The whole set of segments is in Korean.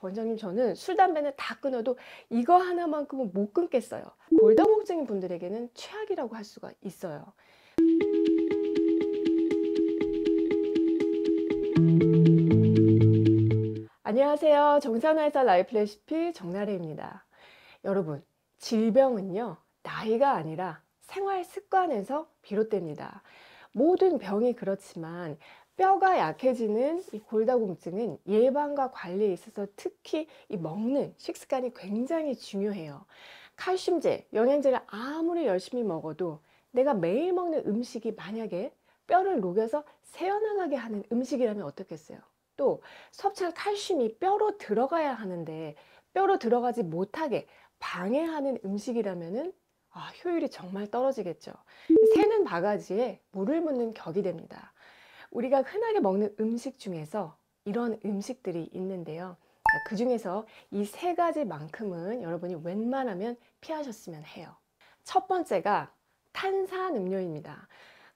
원장님 저는 술, 담배는 다 끊어도 이거 하나만큼은 못 끊겠어요. 골다공증인 분들에게는 최악이라고 할 수가 있어요. 안녕하세요. 정산화해서 라이프 레시피 정나래입니다. 여러분, 질병은요, 나이가 아니라 생활 습관에서 비롯됩니다. 모든 병이 그렇지만 뼈가 약해지는 이 골다공증은 예방과 관리에 있어서 특히 이 먹는 식습관이 굉장히 중요해요. 칼슘제, 영양제를 아무리 열심히 먹어도 내가 매일 먹는 음식이 만약에 뼈를 녹여서 새어나가게 하는 음식이라면 어떻겠어요? 또 섭취한 칼슘이 뼈로 들어가야 하는데 뼈로 들어가지 못하게 방해하는 음식이라면은 효율이 정말 떨어지겠죠. 새는 바가지에 물을 묻는 격이 됩니다. 우리가 흔하게 먹는 음식 중에서 이런 음식들이 있는데요. 그 중에서 이 세 가지만큼은 여러분이 웬만하면 피하셨으면 해요. 첫 번째가 탄산음료입니다.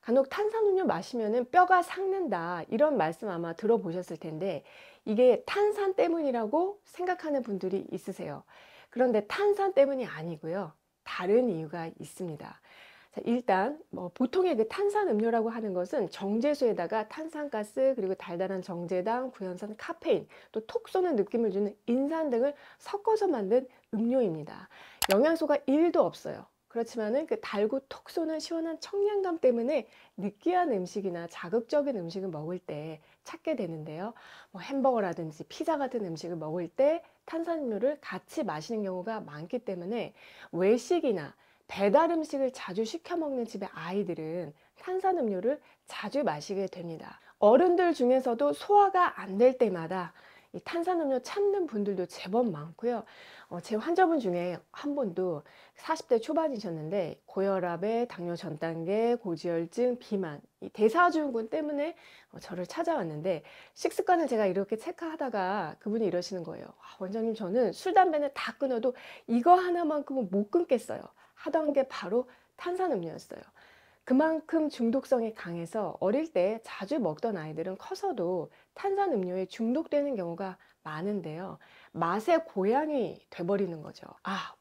간혹 탄산음료 마시면 뼈가 삭는다 이런 말씀 아마 들어보셨을 텐데 이게 탄산 때문이라고 생각하는 분들이 있으세요. 그런데 탄산 때문이 아니고요. 다른 이유가 있습니다. 자, 일단 보통의 그 탄산음료라고 하는 것은 정제수에다가 탄산가스 그리고 달달한 정제당, 구연산, 카페인 또 톡 쏘는 느낌을 주는 인산 등을 섞어서 만든 음료입니다. 영양소가 1도 없어요. 그렇지만은 그 달고 톡 쏘는 시원한 청량감 때문에 느끼한 음식이나 자극적인 음식을 먹을 때 찾게 되는데요. 햄버거라든지 피자 같은 음식을 먹을 때 탄산음료를 같이 마시는 경우가 많기 때문에 외식이나 배달 음식을 자주 시켜 먹는 집의 아이들은 탄산음료를 자주 마시게 됩니다. 어른들 중에서도 소화가 안 될 때마다 이 탄산음료 참는 분들도 제법 많고요. 제 환자분 중에 한 분도 40대 초반이셨는데 고혈압에 당뇨 전 단계, 고지혈증, 비만, 이 대사증후군 때문에 저를 찾아왔는데 식습관을 제가 이렇게 체크하다가 그분이 이러시는 거예요. 원장님 저는 술, 담배는 다 끊어도 이거 하나만큼은 못 끊겠어요. 하던 게 바로 탄산음료였어요. 그만큼 중독성이 강해서 어릴 때 자주 먹던 아이들은 커서도 탄산음료에 중독되는 경우가 많은데요. 맛의 고양이 돼버리는 거죠.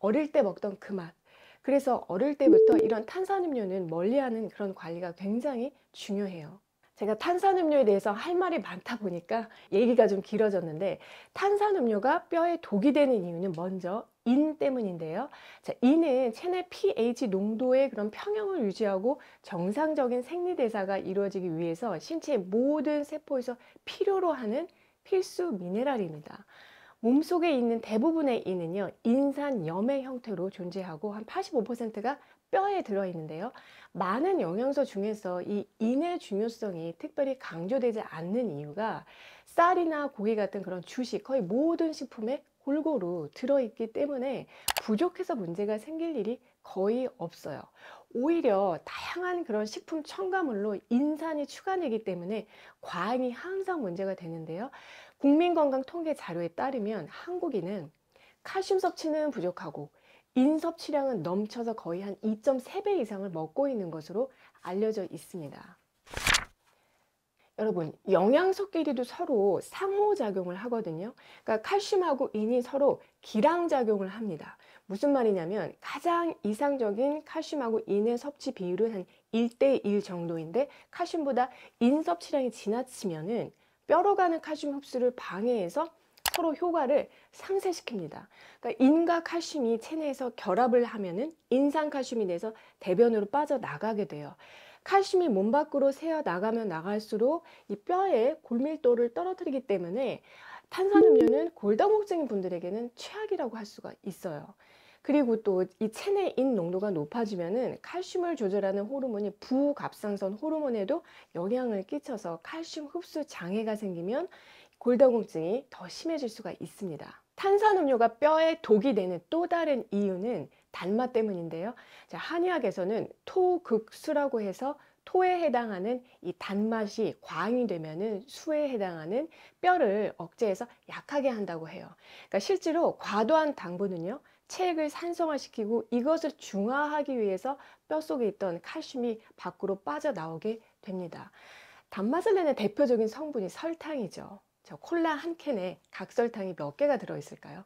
어릴 때 먹던 그 맛. 그래서 어릴 때부터 이런 탄산음료는 멀리하는 그런 관리가 굉장히 중요해요. 제가 탄산음료에 대해서 할 말이 많다 보니까 얘기가 좀 길어졌는데 탄산음료가 뼈에 독이 되는 이유는 먼저 인 때문인데요. 자, 인은 체내 pH 농도의 그런 평형을 유지하고 정상적인 생리대사가 이루어지기 위해서 신체의 모든 세포에서 필요로 하는 필수 미네랄입니다. 몸속에 있는 대부분의 인은요, 인산염의 형태로 존재하고 한 85%가 뼈에 들어있는데요. 많은 영양소 중에서 이 인의 중요성이 특별히 강조되지 않는 이유가 쌀이나 고기 같은 그런 주식, 거의 모든 식품에 골고루 들어있기 때문에 부족해서 문제가 생길 일이 거의 없어요. 오히려 다양한 그런 식품 첨가물로 인산이 추가되기 때문에 과잉이 항상 문제가 되는데요. 국민건강통계 자료에 따르면 한국인은 칼슘 섭취는 부족하고 인 섭취량은 넘쳐서 거의 한 2.3배 이상을 먹고 있는 것으로 알려져 있습니다. 여러분, 영양소끼리도 서로 상호작용을 하거든요. 그러니까 칼슘하고 인이 서로 기량작용을 합니다. 무슨 말이냐면 가장 이상적인 칼슘하고 인의 섭취 비율은 한 1대1 정도인데 칼슘보다 인 섭취량이 지나치면은 뼈로 가는 칼슘 흡수를 방해해서 서로 효과를 상쇄시킵니다. 그러니까 인과 칼슘이 체내에서 결합을 하면은 인산칼슘이 돼서 대변으로 빠져나가게 돼요. 칼슘이 몸 밖으로 새어 나가면 나갈수록 이 뼈의 골밀도를 떨어뜨리기 때문에 탄산음료는 골다공증인 분들에게는 최악이라고 할 수가 있어요. 그리고 또 이 체내 인 농도가 높아지면은 칼슘을 조절하는 호르몬이 부갑상선 호르몬에도 영향을 끼쳐서 칼슘 흡수 장애가 생기면 골다공증이 더 심해질 수가 있습니다. 탄산음료가 뼈에 독이 되는 또 다른 이유는 단맛 때문인데요. 자, 한의학에서는 토극수라고 해서 토에 해당하는 이 단맛이 과잉이 되면은 수에 해당하는 뼈를 억제해서 약하게 한다고 해요. 그러니까 실제로 과도한 당분은요, 체액을 산성화시키고 이것을 중화하기 위해서 뼈 속에 있던 칼슘이 밖으로 빠져나오게 됩니다. 단맛을 내는 대표적인 성분이 설탕이죠. 저 콜라 한 캔에 각설탕이 몇 개가 들어있을까요?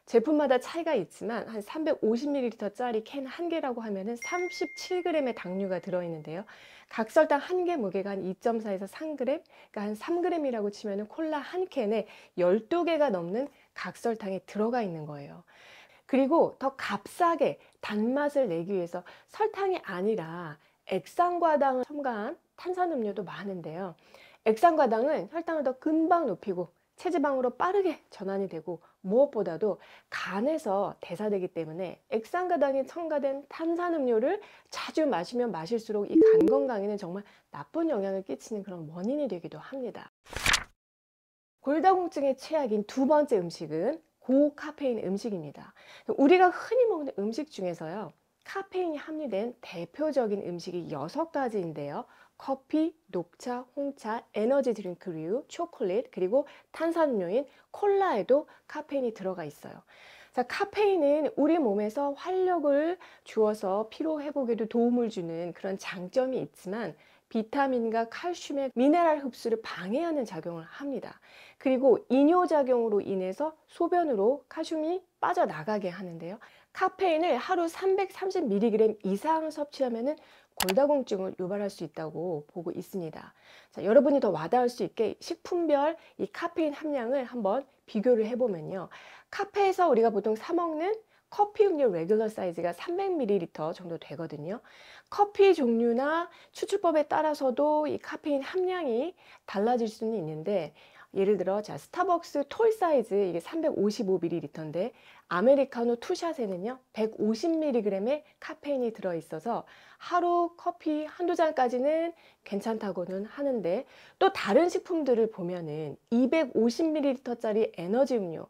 제품마다 차이가 있지만 한 350ml짜리 캔 한 개라고 하면은 37g의 당류가 들어있는데요. 각설탕 한 개 무게가 한 2.4에서 3g, 그러니까 한 3g이라고 치면은 콜라 한 캔에 12개가 넘는 각설탕이 들어가 있는 거예요. 그리고 더 값싸게 단맛을 내기 위해서 설탕이 아니라 액상과당을 첨가한 탄산음료도 많은데요. 액상과당은 혈당을 더 금방 높이고 체지방으로 빠르게 전환이 되고 무엇보다도 간에서 대사되기 때문에 액상과당이 첨가된 탄산음료를 자주 마시면 마실수록 이 간 건강에는 정말 나쁜 영향을 끼치는 그런 원인이 되기도 합니다. 골다공증의 최악인 두 번째 음식은 고카페인 음식입니다. 우리가 흔히 먹는 음식 중에서요, 카페인이 함유된 대표적인 음식이 6가지인데요. 커피, 녹차, 홍차, 에너지 드링크류, 초콜릿, 그리고 탄산음료인 콜라에도 카페인이 들어가 있어요. 자, 카페인은 우리 몸에서 활력을 주어서 피로 회복에도 도움을 주는 그런 장점이 있지만 비타민과 칼슘의 미네랄 흡수를 방해하는 작용을 합니다. 그리고 이뇨작용으로 인해서 소변으로 칼슘이 빠져나가게 하는데요. 카페인을 하루 330mg 이상 섭취하면 골다공증을 유발할 수 있다고 보고 있습니다. 자, 여러분이 더 와닿을 수 있게 식품별 이 카페인 함량을 한번 비교를 해보면요. 카페에서 우리가 보통 사 먹는 커피 음료 레귤러 사이즈가 300ml 정도 되거든요. 커피 종류나 추출법에 따라서도 이 카페인 함량이 달라질 수는 있는데, 예를 들어 자 스타벅스 톨 사이즈 이게 355ml인데 아메리카노 투샷에는요 150mg의 카페인이 들어있어서 하루 커피 한두 잔까지는 괜찮다고는 하는데, 또 다른 식품들을 보면은 250ml짜리 에너지 음료,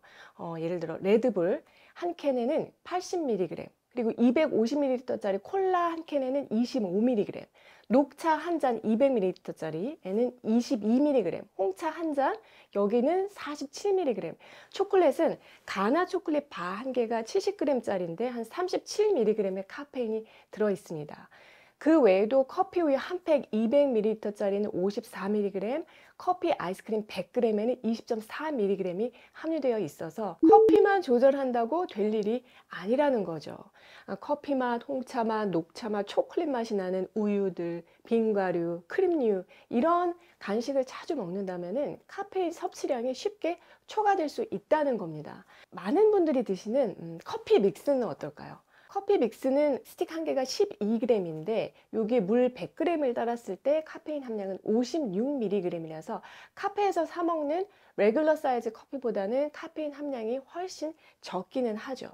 예를 들어 레드불 한 캔에는 80mg, 그리고 250ml짜리 콜라 한 캔에는 25mg, 녹차 한 잔 200ml짜리에는 22mg, 홍차 한 잔 여기는 47mg, 초콜릿은 가나 초콜릿 바 한 개가 70g짜리인데 한 37mg의 카페인이 들어 있습니다. 그 외에도 커피 우유 한 팩 200ml짜리는 54mg, 커피 아이스크림 100g에는 20.4mg이 함유되어 있어서 커피만 조절한다고 될 일이 아니라는 거죠. 커피 맛, 홍차 맛, 녹차 맛, 초콜릿 맛이 나는 우유들, 빙과류, 크림류 이런 간식을 자주 먹는다면 카페인 섭취량이 쉽게 초과될 수 있다는 겁니다. 많은 분들이 드시는 커피 믹스는 어떨까요? 커피 믹스는 스틱 한 개가 12g인데 여기 물 100g을 따랐을 때 카페인 함량은 56mg이라서 카페에서 사 먹는 레귤러 사이즈 커피보다는 카페인 함량이 훨씬 적기는 하죠.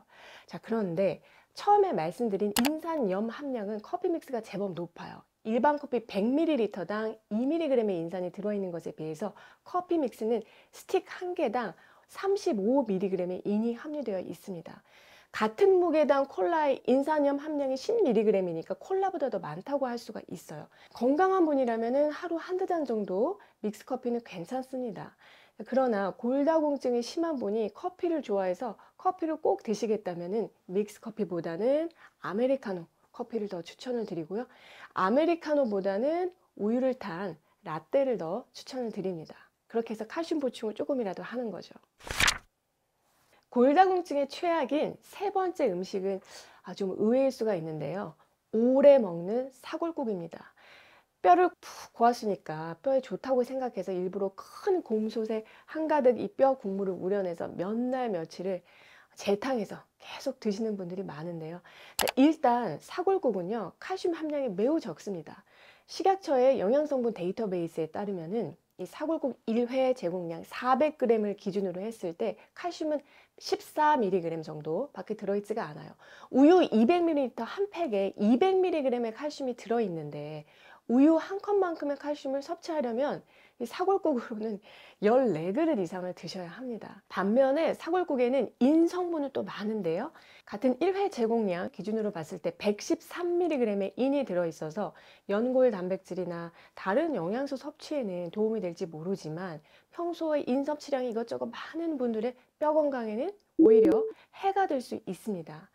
자, 그런데 처음에 말씀드린 인산염 함량은 커피 믹스가 제법 높아요. 일반 커피 100ml당 2mg의 인산이 들어있는 것에 비해서 커피 믹스는 스틱 한 개당 35mg의 인이 함유되어 있습니다. 같은 무게당 콜라의 인산염 함량이 10mg이니까 콜라보다 더 많다고 할 수가 있어요. 건강한 분이라면 하루 한두 잔 정도 믹스커피는 괜찮습니다. 그러나 골다공증이 심한 분이 커피를 좋아해서 커피를 꼭 드시겠다면 믹스커피보다는 아메리카노 커피를 더 추천을 드리고요. 아메리카노보다는 우유를 탄 라떼를 더 추천을 드립니다. 그렇게 해서 칼슘 보충을 조금이라도 하는 거죠. 골다공증의 최악인 세 번째 음식은 좀 의외일 수가 있는데요. 오래 먹는 사골국입니다. 뼈를 푹 고았으니까 뼈에 좋다고 생각해서 일부러 큰 곰솥에 한가득 이 뼈 국물을 우려내서 몇 날 며칠을 재탕해서 계속 드시는 분들이 많은데요. 일단 사골국은요, 칼슘 함량이 매우 적습니다. 식약처의 영양성분 데이터베이스에 따르면은 이 사골국 1회 제공량 400g을 기준으로 했을 때 칼슘은 14mg 정도밖에 들어있지가 않아요. 우유 200ml 한 팩에 200mg의 칼슘이 들어있는데 우유 한 컵만큼의 칼슘을 섭취하려면 이 사골국으로는 14그릇 이상을 드셔야 합니다. 반면에 사골국에는 인 성분은 또 많은데요. 같은 1회 제공량 기준으로 봤을 때 113mg의 인이 들어있어서 연골 단백질이나 다른 영양소 섭취에는 도움이 될지 모르지만 평소에 인 섭취량이 이것저것 많은 분들의 뼈 건강에는 오히려 해가 될 수 있습니다.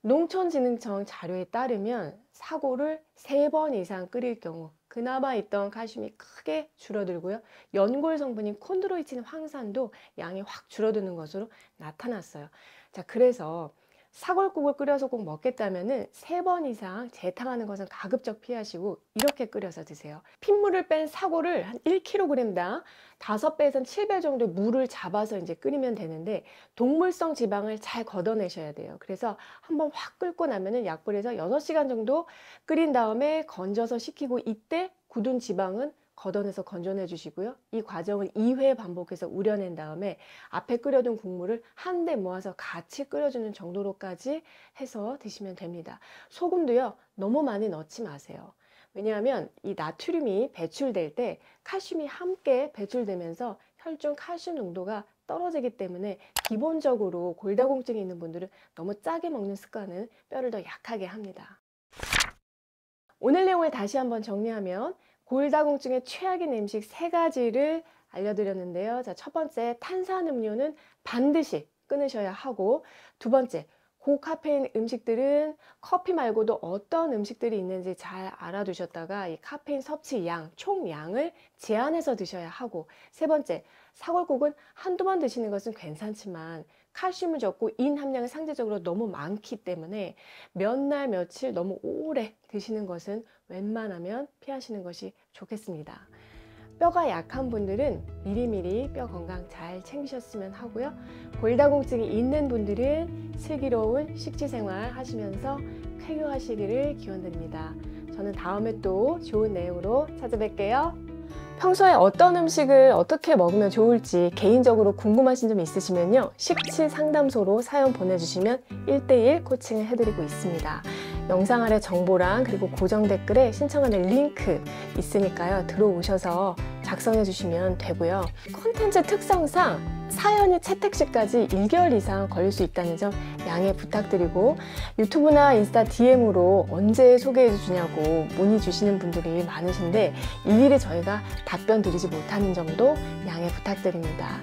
농촌진흥청 자료에 따르면 사골을 3번 이상 끓일 경우 그나마 있던 칼슘이 크게 줄어들고요. 연골 성분인 콘드로이친 황산도 양이 확 줄어드는 것으로 나타났어요. 자, 그래서 사골국을 끓여서 꼭 먹겠다면은 3번 이상 재탕하는 것은 가급적 피하시고 이렇게 끓여서 드세요. 핏물을 뺀 사골을 한 1kg당 5배에서 7배 정도 물을 잡아서 이제 끓이면 되는데, 동물성 지방을 잘 걷어내셔야 돼요. 그래서 한번 확 끓고 나면은 약불에서 6시간 정도 끓인 다음에 건져서 식히고, 이때 굳은 지방은 걷어내서 건져내 주시고요. 이 과정을 2회 반복해서 우려낸 다음에 앞에 끓여둔 국물을 한데 모아서 같이 끓여주는 정도로까지 해서 드시면 됩니다. 소금도요, 너무 많이 넣지 마세요. 왜냐하면 이 나트륨이 배출될 때 칼슘이 함께 배출되면서 혈중 칼슘 농도가 떨어지기 때문에 기본적으로 골다공증이 있는 분들은 너무 짜게 먹는 습관은 뼈를 더 약하게 합니다. 오늘 내용을 다시 한번 정리하면, 골다공증의 최악인 음식 3가지를 알려드렸는데요. 자, 첫 번째, 탄산음료는 반드시 끊으셔야 하고, 두 번째, 고카페인 음식들은 커피 말고도 어떤 음식들이 있는지 잘 알아두셨다가 이 카페인 섭취 양, 총량을 제한해서 드셔야 하고, 세 번째, 사골국은 한두 번 드시는 것은 괜찮지만 칼슘은 적고 인 함량은 상대적으로 너무 많기 때문에 몇 날 며칠 너무 오래 드시는 것은 웬만하면 피하시는 것이 좋겠습니다. 뼈가 약한 분들은 미리미리 뼈 건강 잘 챙기셨으면 하고요. 골다공증이 있는 분들은 슬기로운 식지생활 하시면서 쾌유하시기를 기원드립니다. 저는 다음에 또 좋은 내용으로 찾아뵐게요. 평소에 어떤 음식을 어떻게 먹으면 좋을지 개인적으로 궁금하신 점 있으시면요, 식치 상담소로 사연 보내주시면 1:1 코칭을 해드리고 있습니다. 영상 아래 정보랑 그리고 고정 댓글에 신청하는 링크 있으니까요, 들어오셔서 작성해 주시면 되고요. 콘텐츠 특성상 사연이 채택 시까지 1개월 이상 걸릴 수 있다는 점 양해 부탁드리고, 유튜브나 인스타 DM으로 언제 소개해 주냐고 문의 주시는 분들이 많으신데 일일이 저희가 답변 드리지 못하는 점도 양해 부탁드립니다.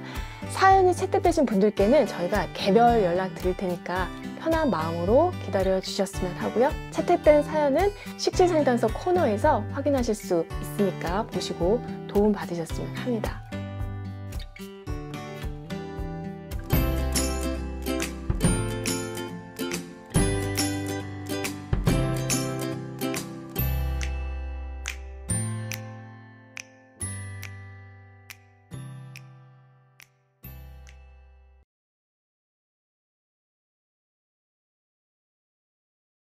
사연이 채택되신 분들께는 저희가 개별 연락 드릴 테니까 편한 마음으로 기다려 주셨으면 하고요. 채택된 사연은 식지상담소 코너에서 확인하실 수 있으니까 보시고 도움 받으셨으면 합니다.